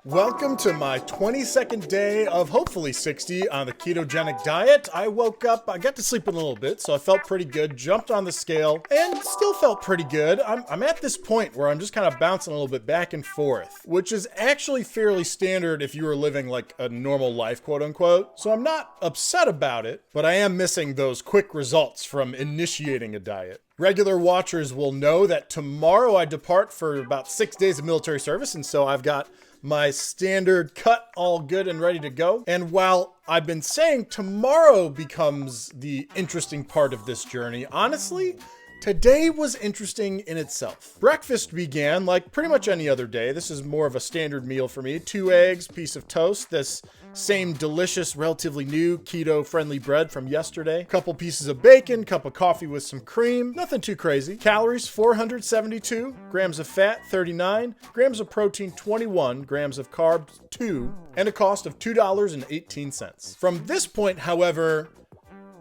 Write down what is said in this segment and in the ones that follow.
Welcome to my 22nd day of hopefully 60 on the ketogenic diet. I woke up, I got to sleep a little bit, so I felt pretty good, jumped on the scale, and still felt pretty good. I'm at this point where I'm just kind of bouncing a little bit back and forth, which is actually fairly standard if you were living like a normal life, quote unquote. So I'm not upset about it, but I am missing those quick results from initiating a diet. Regular watchers will know that tomorrow I depart for about 6 days of military service, and so I've got my standard cut all good and ready to go. And while I've been saying tomorrow becomes the interesting part of this journey, honestly, today was interesting in itself. Breakfast began like pretty much any other day. This is more of a standard meal for me. 2 eggs, piece of toast, this same delicious, relatively new keto-friendly bread from yesterday. Couple pieces of bacon, cup of coffee with some cream. Nothing too crazy. Calories, 472. Grams of fat, 39. Grams of protein, 21. Grams of carbs, 2. And a cost of $2.18. From this point, however,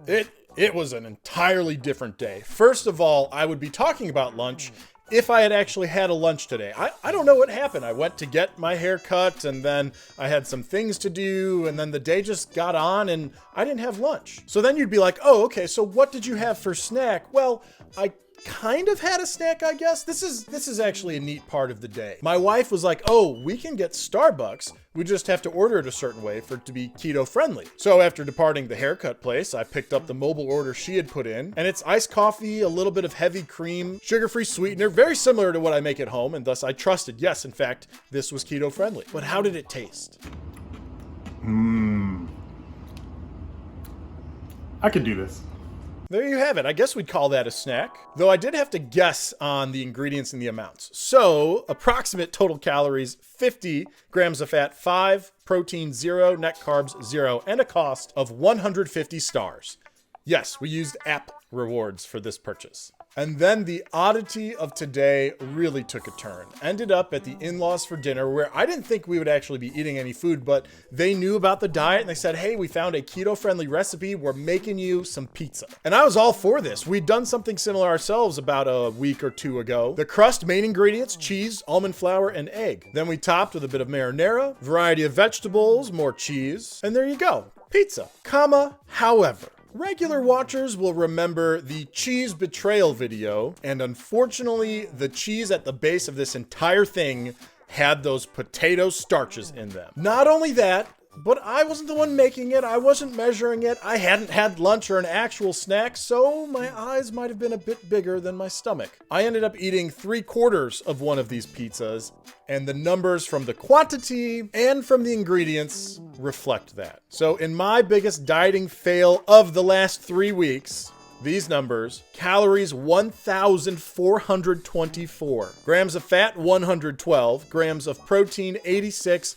it was an entirely different day. First of all, I would be talking about lunch if I had actually had a lunch today. I don't know what happened. I went to get my hair cut, and then I had some things to do, and then the day just got on and I didn't have lunch. So then you'd be like, oh, okay, so what did you have for snack? Well, I kind of had a snack, I guess. This is actually a neat part of the day. My wife was like, oh, we can get Starbucks. We just have to order it a certain way for it to be keto friendly. So after departing the haircut place, I picked up the mobile order she had put in, and it's iced coffee, a little bit of heavy cream, sugar-free sweetener, very similar to what I make at home, and thus I trusted, yes, in fact, this was keto friendly. But how did it taste? I could do this. There you have it. I guess we'd call that a snack. Though I did have to guess on the ingredients and the amounts. So, approximate total calories, 50 grams of fat, 5, protein 0, net carbs 0, and a cost of 150 stars. Yes, we used app rewards for this purchase. And then the oddity of today really took a turn. Ended up at the in-laws for dinner where I didn't think we would actually be eating any food, but they knew about the diet and they said, hey, we found a keto-friendly recipe. We're making you some pizza. And I was all for this. We'd done something similar ourselves about a week or two ago. The crust, main ingredients, cheese, almond flour, and egg. Then we topped with a bit of marinara, variety of vegetables, more cheese, and there you go. Pizza, however. Regular watchers will remember the cheese betrayal video, and unfortunately, the cheese at the base of this entire thing had those potato starches in them. Not only that, but I wasn't the one making it, I wasn't measuring it, I hadn't had lunch or an actual snack, so my eyes might have been a bit bigger than my stomach. I ended up eating 3/4 of one of these pizzas, and the numbers from the quantity and from the ingredients reflect that. So in my biggest dieting fail of the last 3 weeks, these numbers: calories 1,424, grams of fat 112, grams of protein 86,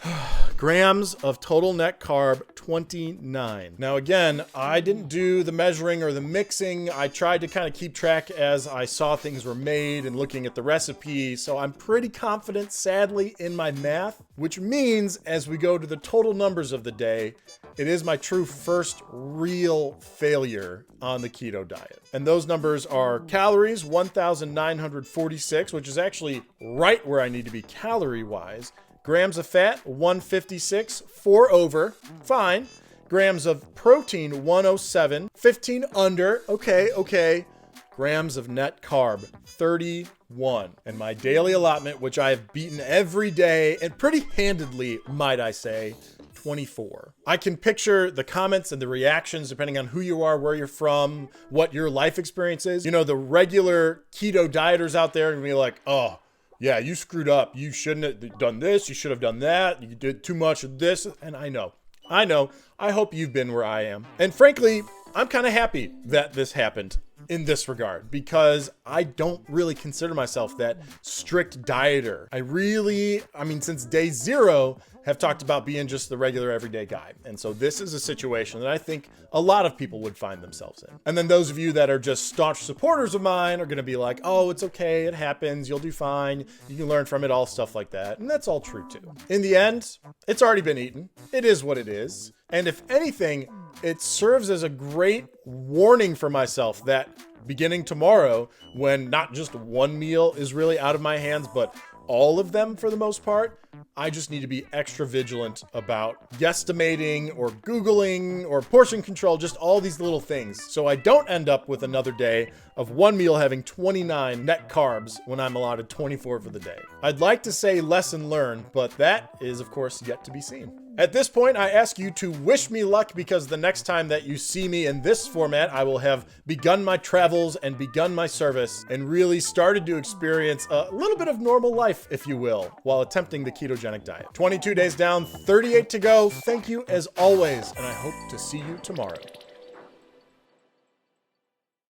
grams of total net carb 29. Now again, I didn't do the measuring or the mixing. I tried to kind of keep track as I saw things were made and looking at the recipe, so I'm pretty confident, sadly, in my math, which means as we go to the total numbers of the day, it is my true first real failure on the keto diet. And those numbers are calories, 1,946, which is actually right where I need to be calorie-wise. Grams of fat, 156, 4 over, fine. Grams of protein, 107, 15 under, okay. Grams of net carb, 31. And my daily allotment, which I have beaten every day, and pretty handedly, might I say, 24. I can picture the comments and the reactions depending on who you are, where you're from, what your life experience is. You know, the regular keto dieters out there are gonna be like, oh, yeah, you screwed up. You shouldn't have done this. You should have done that. You did too much of this. And I know. I hope you've been where I am. And frankly, I'm kind of happy that this happened in this regard, because I don't really consider myself that strict dieter. I mean, since day 0, have talked about being just the regular everyday guy. And so this is a situation that I think a lot of people would find themselves in. And then those of you that are just staunch supporters of mine are going to be like, oh, it's okay. It happens. You'll do fine. You can learn from it, all stuff like that. And that's all true too. In the end, it's already been eaten. It is what it is. And if anything, it serves as a great warning for myself that beginning tomorrow, when not just one meal is really out of my hands, but all of them for the most part, I just need to be extra vigilant about guesstimating or Googling or portion control, just all these little things. So I don't end up with another day of one meal having 29 net carbs when I'm allotted 24 for the day. I'd like to say lesson learned, but that is of course yet to be seen. At this point, I ask you to wish me luck, because the next time that you see me in this format, I will have begun my travels and begun my service and really started to experience a little bit of normal life, if you will, while attempting the ketogenic diet. 22 days down, 38 to go. Thank you as always, and I hope to see you tomorrow.